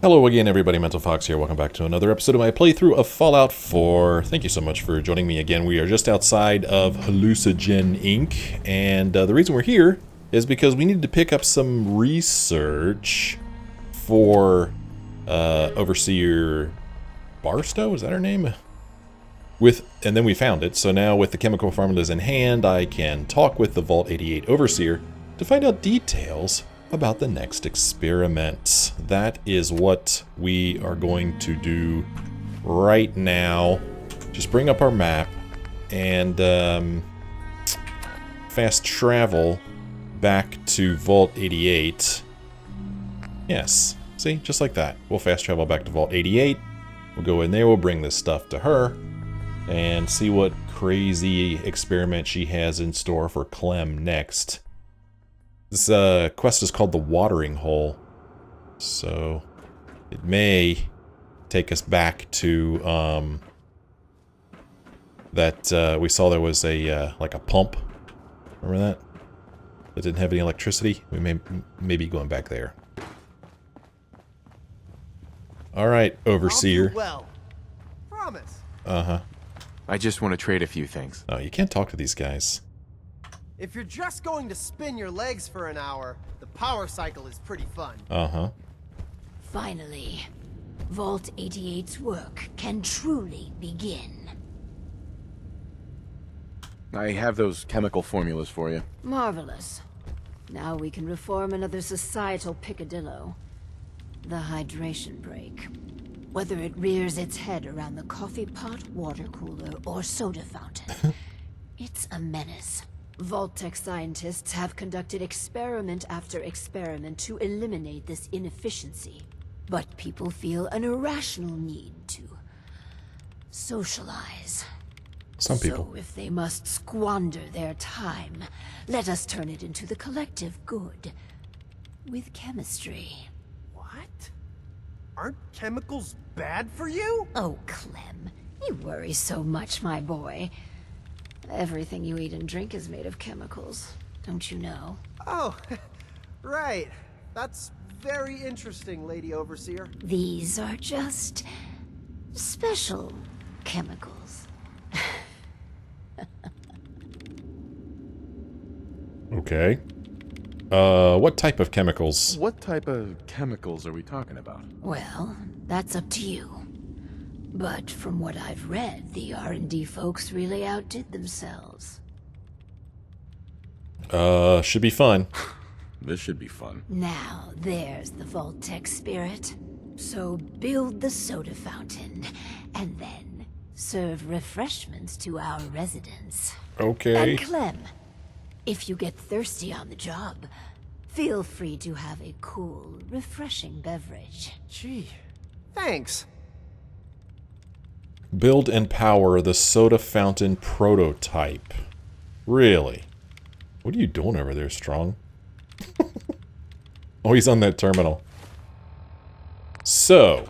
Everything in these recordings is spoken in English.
Hello again, everybody. Mental Fox here. Welcome back to another episode of my playthrough of Fallout 4. Thank you so much for joining me again. We are just outside of Hallucigen, Inc. And the reason we're here is because we needed to pick up some research for Overseer Barstow. Is that her name? And then we found it. So now with the chemical formulas in hand, I can talk with the Vault 88 Overseer to find out details about the next experiment. That is what we are going to do right now. Just bring up our map and fast travel back to Vault 88. Yes, see, just like that. We'll fast travel back to Vault 88. We'll go in there, we'll bring this stuff to her and see what crazy experiment she has in store for Clem next. This quest is called the Watering Hole, so it may take us back to that we saw there was a like a pump. Remember that? That didn't have any electricity. We may be going back there. All right, Overseer. I'll do well. Promise. I just want to trade a few things. Oh, you can't talk to these guys. If you're just going to spin your legs for an hour, the power cycle is pretty fun. Finally, Vault 88's work can truly begin. I have those chemical formulas for you. Marvelous. Now we can reform another societal picadillo. The hydration break. Whether it rears its head around the coffee pot, water cooler, or soda fountain, it's a menace. Vault-Tec scientists have conducted experiment after experiment to eliminate this inefficiency. But people feel an irrational need to socialize. Some people. So if they must squander their time, let us turn it into the collective good. With chemistry. What? Aren't chemicals bad for you? Oh, Clem, you worry so much, my boy. Everything you eat and drink is made of chemicals, don't you know? Oh, right. That's very interesting, Lady Overseer. These are just special chemicals. Okay. What type of chemicals? What type of chemicals are we talking about? Well, that's up to you. But from what I've read, the R&D folks really outdid themselves. Should be fun. This should be fun. Now, there's the Vault-Tec spirit. So build the soda fountain, and then serve refreshments to our residents. Okay. And Clem, if you get thirsty on the job, feel free to have a cool, refreshing beverage. Gee, thanks. Build and power the soda fountain prototype. Really? What are you doing over there, Strong? Oh, he's on that terminal. So,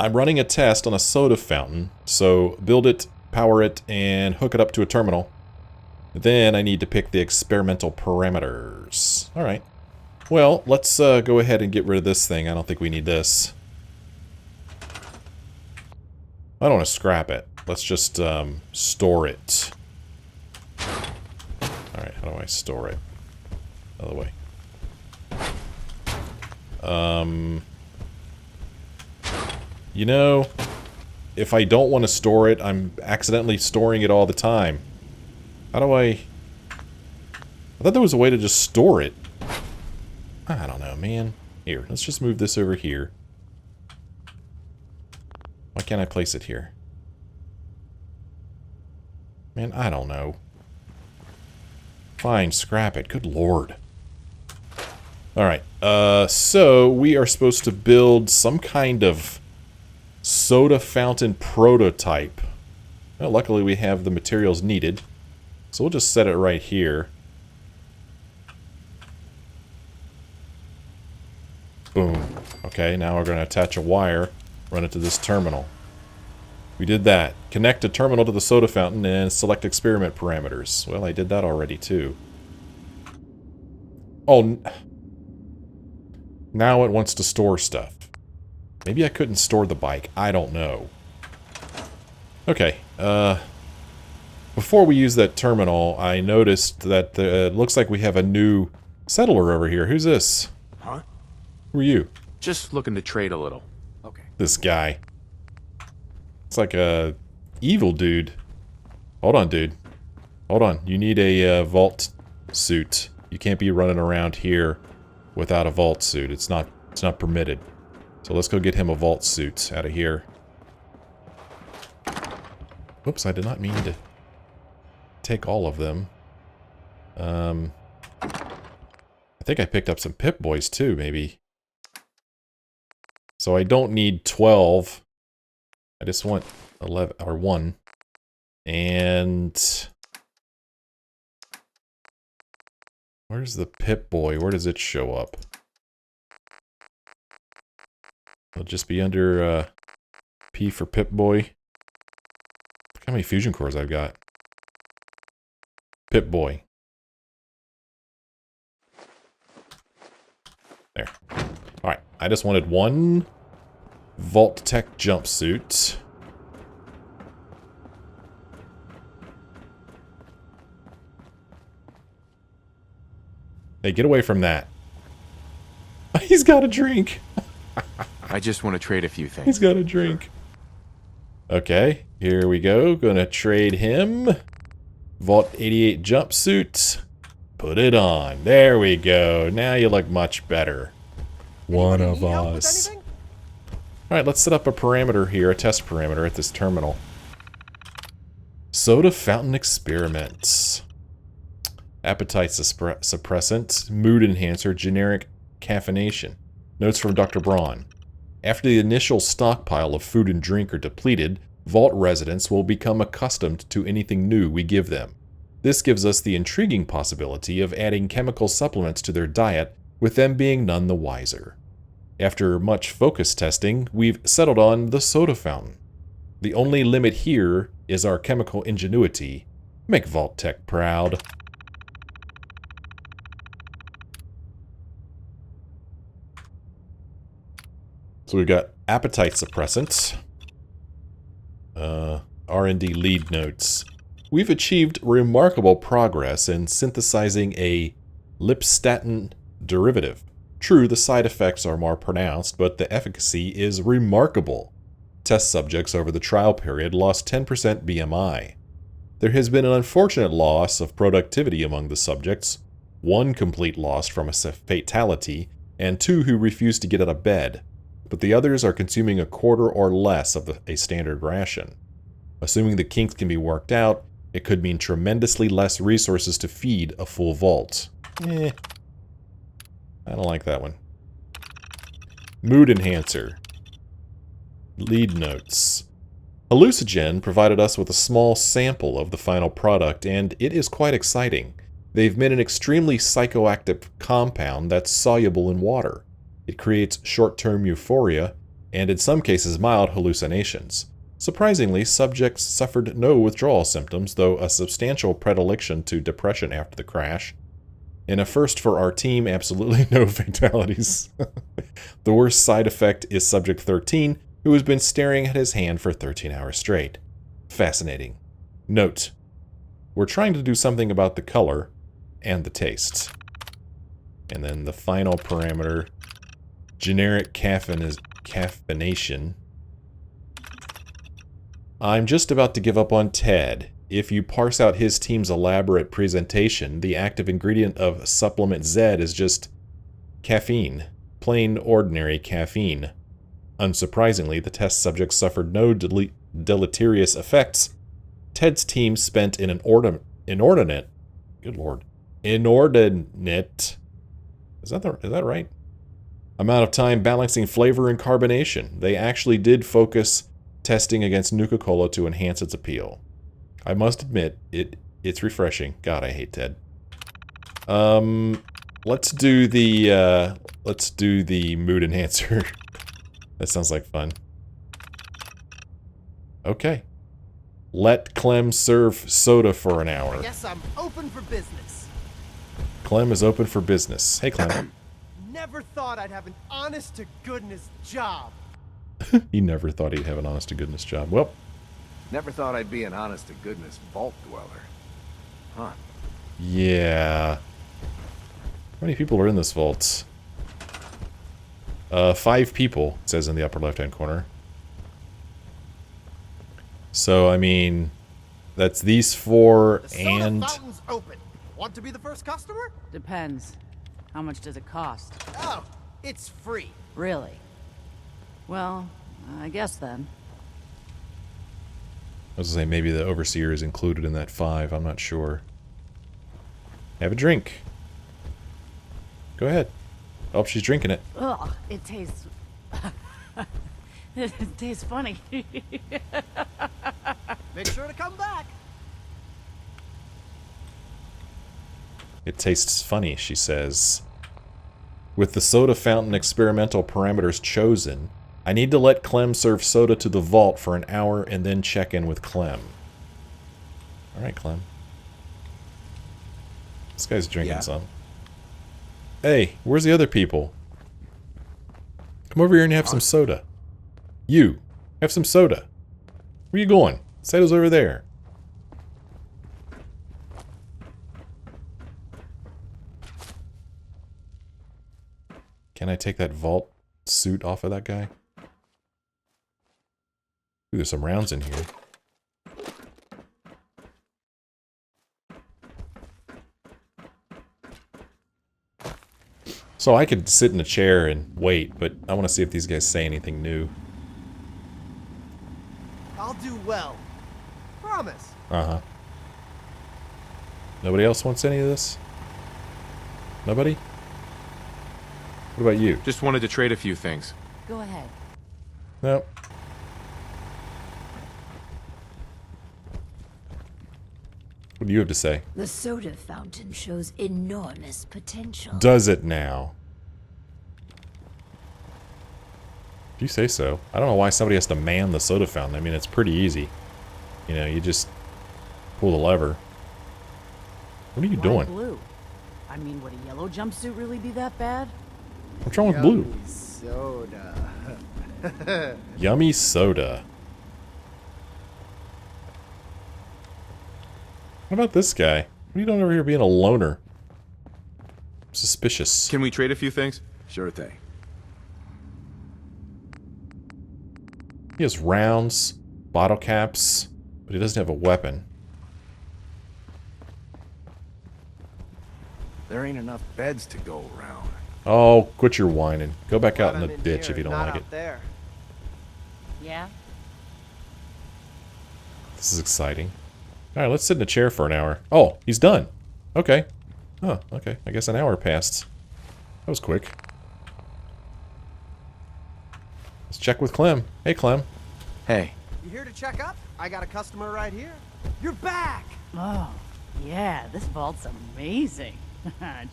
I'm running a test on a soda fountain. So, build it, power it, and hook it up to a terminal. Then I need to pick the experimental parameters. Alright. Well, let's go ahead and get rid of this thing. I don't think we need this. I don't want to scrap it. Let's just store it. Alright, how do I store it? Other way. You know, if I don't want to store it, I'm accidentally storing it all the time. How do I thought there was a way to just store it. I don't know, man. Here, let's just move this over here. Why can't I place it here? Man, I don't know. Fine, scrap it. Good lord. Alright, so we are supposed to build some kind of soda fountain prototype. Well, luckily we have the materials needed. So we'll just set it right here. Boom. Okay, now we're going to attach a wire, run it to this terminal. We did that. Connect a terminal to the soda fountain and select experiment parameters. Well, I did that already, too. Oh, now it wants to store stuff. Maybe I couldn't store the bike. I don't know. Okay. Before we use that terminal, I noticed that it looks like we have a new settler over here. Who's this? Huh? Who are you? Just looking to trade a little. Okay. This guy. It's like a evil dude. Hold on, dude. Hold on. You need a vault suit. You can't be running around here without a vault suit. It's not permitted. So let's go get him a vault suit out of here. Whoops, I did not mean to take all of them. I think I picked up some Pip-Boys too, maybe. So I don't need 12. I just want 11 or 1. And where's the Pip-Boy? Where does it show up? It'll just be under P for Pip-Boy. Look how many fusion cores I've got. Pip-Boy. There. Alright, I just wanted 1 Vault Tech jumpsuit. Hey, get away from that. He's got a drink. I just want to trade a few things. He's got a drink. Okay, here we go. Gonna trade him. Vault 88 jumpsuit. Put it on. There we go. Now you look much better. One of Need help with us. anything? Alright, let's set up a parameter here, a test parameter at this terminal. Soda fountain experiments. Appetite suppressant, mood enhancer, generic caffeination. Notes from Dr. Braun. After the initial stockpile of food and drink are depleted, Vault residents will become accustomed to anything new we give them. This gives us the intriguing possibility of adding chemical supplements to their diet, with them being none the wiser. After much focus testing, we've settled on the soda fountain. The only limit here is our chemical ingenuity. Make Vault Tech proud. So we've got appetite suppressants. R&D lead notes. We've achieved remarkable progress in synthesizing a lipstatin derivative. True, the side effects are more pronounced, but the efficacy is remarkable. Test subjects over the trial period lost 10% BMI. There has been an unfortunate loss of productivity among the subjects, 1 complete loss from a fatality, and 2 who refused to get out of bed, but the others are consuming a quarter or less of a standard ration. Assuming the kinks can be worked out, it could mean tremendously less resources to feed a full vault. I don't like that one. Mood enhancer. Lead notes. Hallucigen provided us with a small sample of the final product, and it is quite exciting. They've made an extremely psychoactive compound that's soluble in water. It creates short-term euphoria, and in some cases mild hallucinations. Surprisingly, subjects suffered no withdrawal symptoms, though a substantial predilection to depression after the crash. In a first for our team, absolutely no fatalities. The worst side effect is Subject 13, who has been staring at his hand for 13 hours straight. Fascinating. Note: we're trying to do something about the color and the taste. And then the final parameter, generic caffeination. I'm just about to give up on Ted. If you parse out his team's elaborate presentation, the active ingredient of Supplement Z is just caffeine. Plain, ordinary caffeine. Unsurprisingly, the test subjects suffered no deleterious effects. Ted's team spent an inordinate... Good lord. Inordinate... Is that right? Amount of time balancing flavor and carbonation. They actually did focus testing against Nuka-Cola to enhance its appeal. I must admit, it's refreshing. God, I hate Ted. Let's do the mood enhancer. That sounds like fun. Okay. Let Clem serve soda for an hour. Guess I'm open for business. Clem is open for business. Hey, Clem. Never thought I'd have an honest-to-goodness job. He never thought he'd have an honest-to-goodness job. Well, Never thought I'd be an honest-to-goodness vault dweller. Huh. yeah. How many people are in this vault? 5 people, it says in the upper left-hand corner. So, I mean, that's these 4 The soda and... fountain's open. Want to be the first customer? Depends. How much does it cost? Oh, it's free. Really? Well, I guess then. I was gonna say, maybe the overseer is included in that 5, I'm not sure. Have a drink. Go ahead. Oh, she's drinking it. Ugh, it tastes... it tastes funny. Make sure to come back. It tastes funny, she says. With the soda fountain experimental parameters chosen, I need to let Clem serve soda to the vault for an hour and then check in with Clem. Alright, Clem. This guy's drinking some. Hey, where's the other people? Come over here and have some soda. You, have some soda. Where you going? Soda's over there. Can I take that vault suit off of that guy? Ooh, there's some rounds in here. So I could sit in a chair and wait, but I want to see if these guys say anything new. I'll do well. Promise. Uh-huh. Nobody else wants any of this? Nobody? What about you? Just wanted to trade a few things. Go ahead. Nope. What do you have to say? The soda fountain shows enormous potential. Does it now? If you say so. I don't know why somebody has to man the soda fountain. I mean, it's pretty easy. You know, you just pull the lever. What are you Why doing? blue? I mean, would a yellow jumpsuit really be that bad? What's wrong with blue? Yummy soda. Yummy soda. What about this guy? What are you doing over here being a loner? Suspicious. Can we trade a few things? Sure thing. He has rounds, bottle caps, but he doesn't have a weapon. There ain't enough beds to go around. Oh, quit your whining. Go back out in Glad the I'm ditch here if you don't and not like out it. There. Yeah? This is exciting. Alright, let's sit in a chair for an hour. Oh, he's done. Okay. Oh, okay. I guess an hour passed. That was quick. Let's check with Clem. Hey, Clem. Hey. You here to check up? I got a customer right here. You're back. Oh, yeah, this vault's amazing.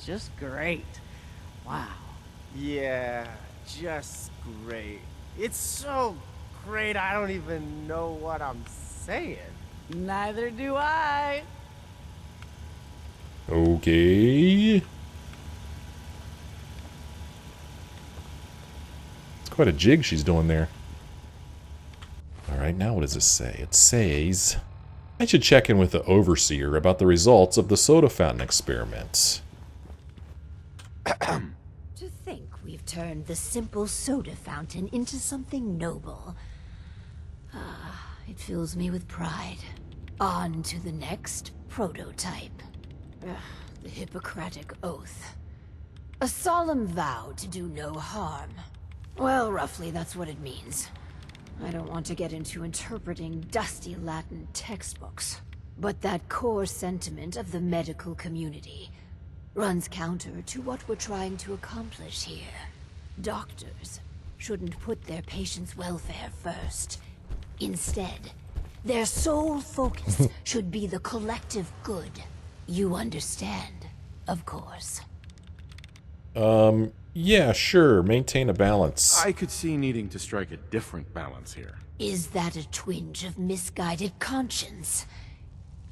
Just great. Wow. Yeah, just great. It's so great I don't even know what I'm saying. Neither do I. Okay. It's quite a jig she's doing there. Alright, now what does this say? It says... I should check in with the Overseer about the results of the soda fountain experiment. To think we've turned the simple soda fountain into something noble. Ah, it fills me with pride. On to the next prototype. Ugh, the Hippocratic Oath. A solemn vow to do no harm. Well, roughly that's what it means. I don't want to get into interpreting dusty Latin textbooks, but that core sentiment of the medical community runs counter to what we're trying to accomplish here. Doctors shouldn't put their patients' welfare first. Instead, their sole focus should be the collective good. You understand, of course. Yeah, sure. Maintain a balance. I could see needing to strike a different balance here. Is that a twinge of misguided conscience?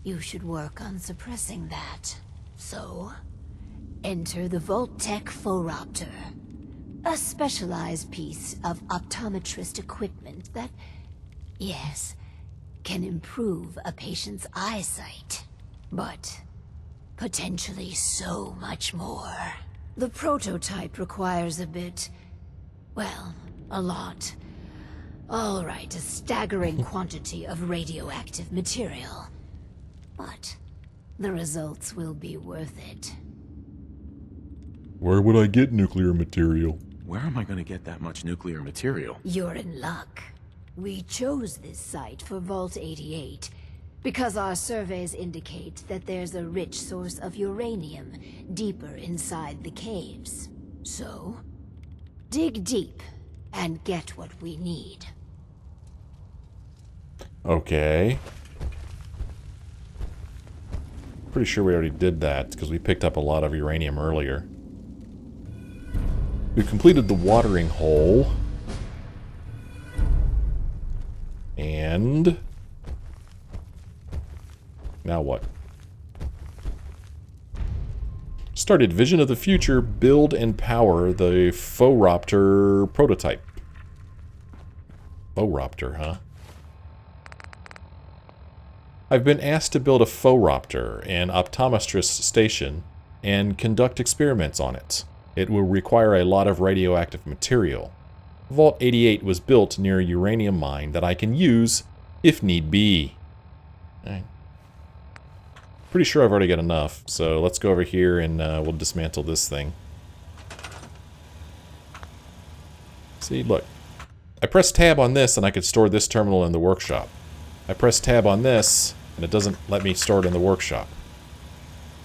You should work on suppressing that. So, enter the Vault-Tec Phoropter. A specialized piece of optometrist equipment that, yes, can improve a patient's eyesight. But potentially so much more. The prototype requires a bit, well, a lot. All right, a staggering quantity of radioactive material. But the results will be worth it. Where would I get nuclear material? Where am I going to get that much nuclear material? You're in luck. We chose this site for Vault 88 because our surveys indicate that there's a rich source of uranium deeper inside the caves. So, dig deep and get what we need. Okay. Pretty sure we already did that because we picked up a lot of uranium earlier. We completed the watering hole. And now what? Started Vision of the Future, build and power the Phoraptor prototype. Phoraptor, huh? I've been asked to build a Phoraptor, an optometrist station, and conduct experiments on it. It will require a lot of radioactive material. Vault 88 was built near a uranium mine that I can use if need be. Alright. Pretty sure I've already got enough, so let's go over here and we'll dismantle this thing. See, look. I press tab on this and I could store this terminal in the workshop. I press tab on this and it doesn't let me store it in the workshop.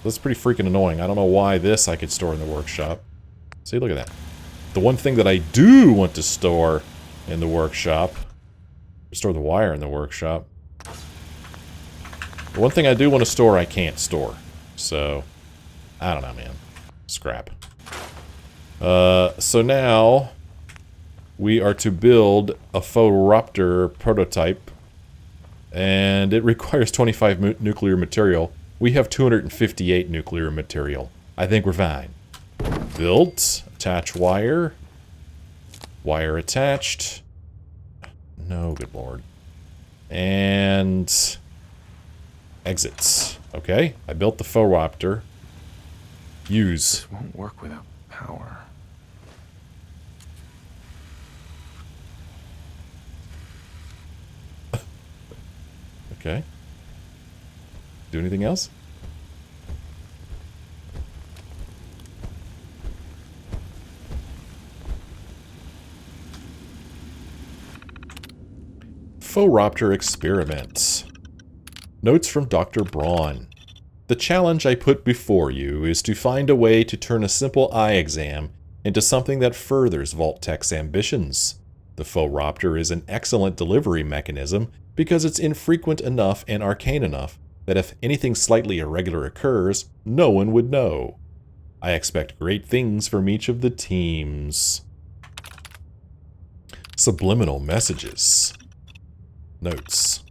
That's pretty freaking annoying. I don't know why this I could store in the workshop. See, look at that. The one thing that I do want to store in the workshop, store the wire in the workshop. The one thing I do want to store, I can't store. So, I don't know, man. Scrap. So now, we are to build a Phoraptor prototype. And it requires 25 nuclear material. We have 258 nuclear material. I think we're fine. Built. Attach wire. Wire attached. No, good lord. And exits. Okay, I built the Phoraptor. Use. This won't work without power. Okay. Do anything else? Phoraptor experiments. Notes from Dr. Braun. The challenge I put before you is to find a way to turn a simple eye exam into something that furthers Vault-Tech's ambitions. The Phoraptor is an excellent delivery mechanism because it's infrequent enough and arcane enough that if anything slightly irregular occurs, no one would know. I expect great things from each of the teams. Subliminal messages. Notes.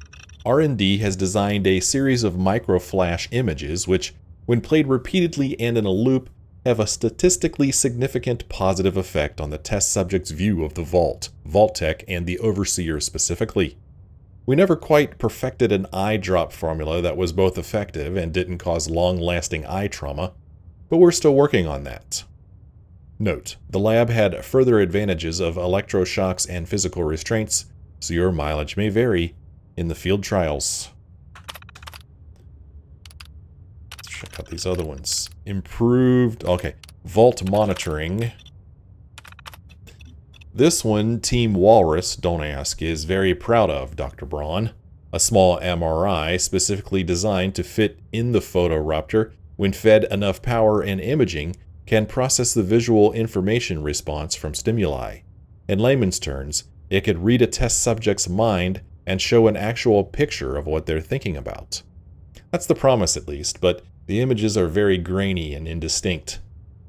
R&D has designed a series of microflash images which, when played repeatedly and in a loop, have a statistically significant positive effect on the test subject's view of the Vault, Vault-Tech, and the Overseer specifically. We never quite perfected an eye drop formula that was both effective and didn't cause long-lasting eye trauma, but we're still working on that. Note, the lab had further advantages of electroshocks and physical restraints, so your mileage may vary in the field trials. Let's check out these other ones. Improved, okay, Vault monitoring. This one, Team Walrus, don't ask, is very proud of, Dr. Braun. A small MRI specifically designed to fit in the Phoraptor, when fed enough power and imaging, can process the visual information response from stimuli. In layman's terms, it could read a test subject's mind and show an actual picture of what they're thinking about. That's the promise at least, but the images are very grainy and indistinct.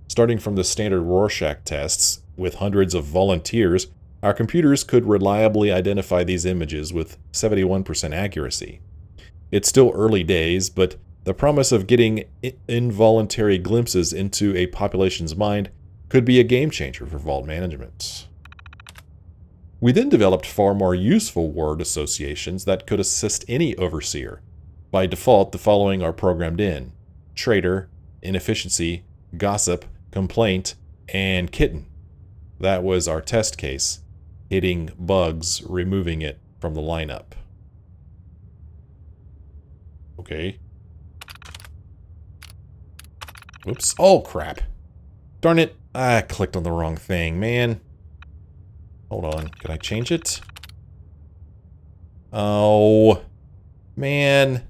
Starting from the standard Rorschach tests, with hundreds of volunteers, our computers could reliably identify these images with 71% accuracy. It's still early days, but the promise of getting involuntary glimpses into a population's mind could be a game changer for vault management. We then developed far more useful word associations that could assist any overseer. By default, the following are programmed in: traitor, inefficiency, gossip, complaint, and kitten. That was our test case, hitting bugs, removing it from the lineup. Okay. Whoops. Oh, crap. Darn it. I clicked on the wrong thing, man. Hold on. Can I change it? Oh, man.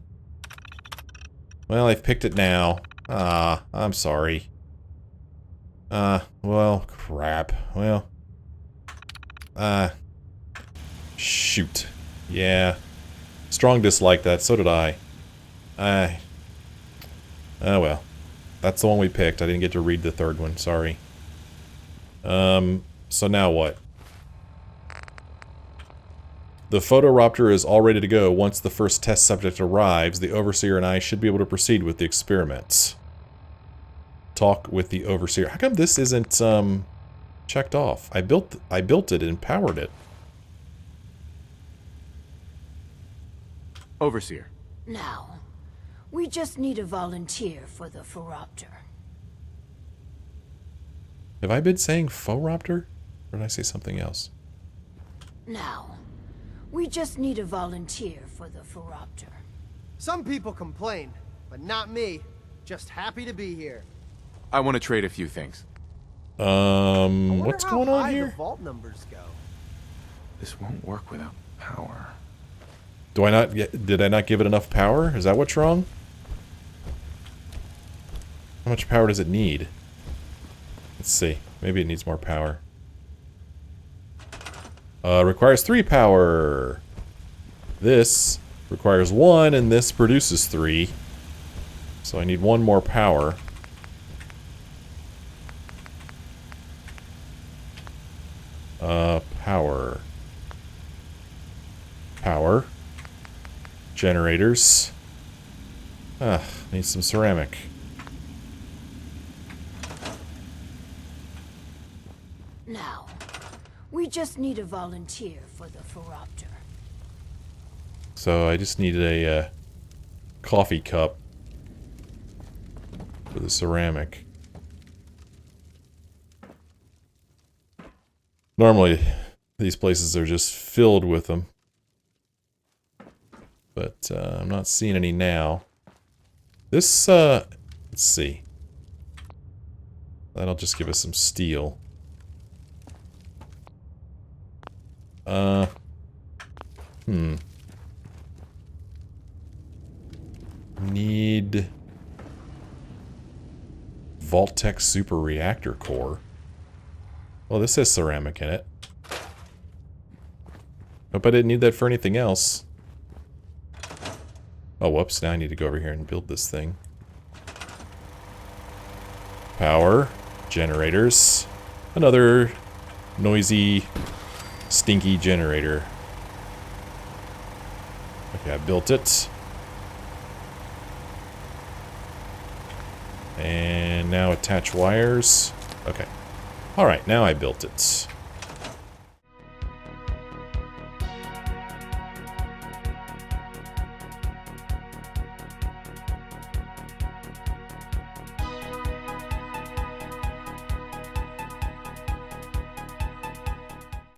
Well, I've picked it now. Ah, I'm sorry. Well, crap. Well. Shoot. Yeah. Strong dislike that, so did I. Oh well. That's the one we picked. I didn't get to read the third one, sorry. So now what? The Photoraptor is all ready to go. Once the first test subject arrives, the Overseer and I should be able to proceed with the experiments. Talk with the Overseer. How come this isn't, checked off? I built it and powered it. Overseer. Now, we just need a volunteer for the Phoropter. Have I been saying Phoropter? Or did I say something else? Now, we just need a volunteer for the Phoropter. Some people complain, but not me. Just happy to be here. I want to trade a few things. What's going on The here? vault numbers go. This won't work without power. Did I not give it enough power? Is that what's wrong? How much power does it need? Let's see. Maybe it needs more power. Requires 3 power. This requires 1, and this produces 3. So I need 1 more power. Power. Power. Generators. Need some ceramic. Now, we just need a volunteer for the Phoropter. So I just needed a coffee cup for the ceramic. Normally, these places are just filled with them. But I'm not seeing any now. This, let's see. That'll just give us some steel. Need Vault-Tec Super Reactor Core. Well, this has ceramic in it. Hope I didn't need that for anything else. Oh, whoops. Now I need to go over here and build this thing. Power. Generators. Another noisy, stinky generator. Okay, I built it. And now attach wires. Okay. Alright, now I built it.